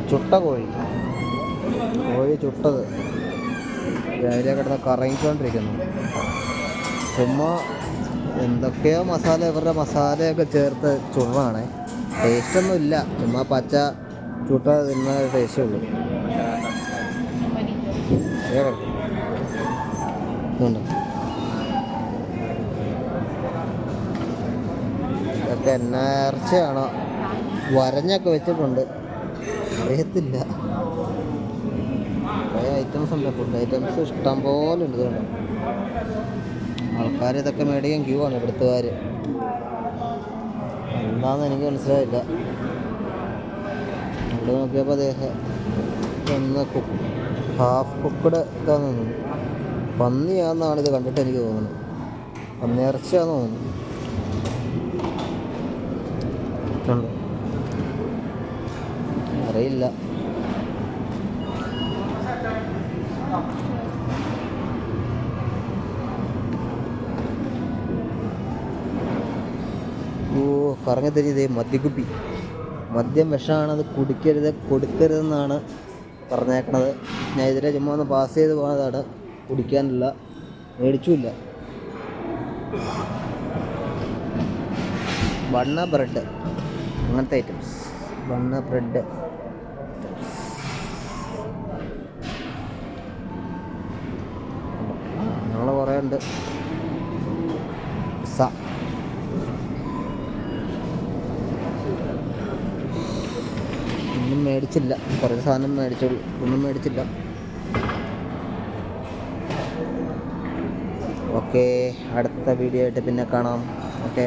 ചുട്ട കോഴി ചുട്ടത് രാവിലെ കിടന്ന് കറങ്ങിക്കൊണ്ടിരിക്കുന്നു. ചുമ്മാ എന്തൊക്കെയോ മസാല, ഇവരുടെ മസാലയൊക്കെ ചേർത്ത് ചുടാണ്. ടേസ്റ്റൊന്നും ഇല്ല, ചുമ്മാ പച്ച ചുട്ട തിന്ന ടേസ്റ്റേ ഉള്ളൂ. ഇതൊക്കെ എന്നാ ഇറച്ചിയാണോ, വരഞ്ഞൊക്കെ വെച്ചിട്ടുണ്ട്, അറിയത്തില്ല. കുറേ ഐറ്റംസ് ഉണ്ട്, ഫുഡ് ഐറ്റംസ് ഇഷ്ടം പോലെ ഉണ്ട്. ഇതുകൊണ്ട് ആൾക്കാർ ഇതൊക്കെ മേടിക്കാൻ ക്യൂ ആണ്, ഇവിടുത്തുകാർ. എന്താണെന്ന് എനിക്ക് മനസ്സിലായില്ല. ഇവിടെ നോക്കിയപ്പോൾ അദ്ദേഹം ഒന്ന് ഹാഫ് കുക്കഡ് ഇതാന്ന് തോന്നുന്നു. പന്നിയാണെന്നാണ് ഇത് കണ്ടിട്ട് എനിക്ക് തോന്നുന്നത്. പന്നിയിറച്ചിയാന്ന് തോന്നുന്നു. അറിയില്ല. പറഞ്ഞു തരുന്നത് മദ്യക്കുപ്പി, മദ്യം വിഷമാണത്, കൊടുക്കരുതെന്നാണ് പറഞ്ഞേക്കണത്. ഞാൻ ഇതിലെ ചുമ്മാ ഒന്ന് പാസ് ചെയ്ത് പോകുന്നതാണ്, കുടിക്കാനില്ല, മേടിച്ചുമില്ല. ബണ്ണ ബ്രെഡ് അങ്ങനത്തെ ഐറ്റംസ്, ബണ്ണ ബ്രെഡ് ഞങ്ങൾ കുറേ ഉണ്ട്. ഒന്നും മേടിച്ചില്ല, കുറച്ച് സാധനം മേടിച്ചോളൂ, ഒന്നും മേടിച്ചില്ല. ഓക്കെ, അടുത്ത വീഡിയോ ആയിട്ട് പിന്നെ കാണാം. ഓക്കെ.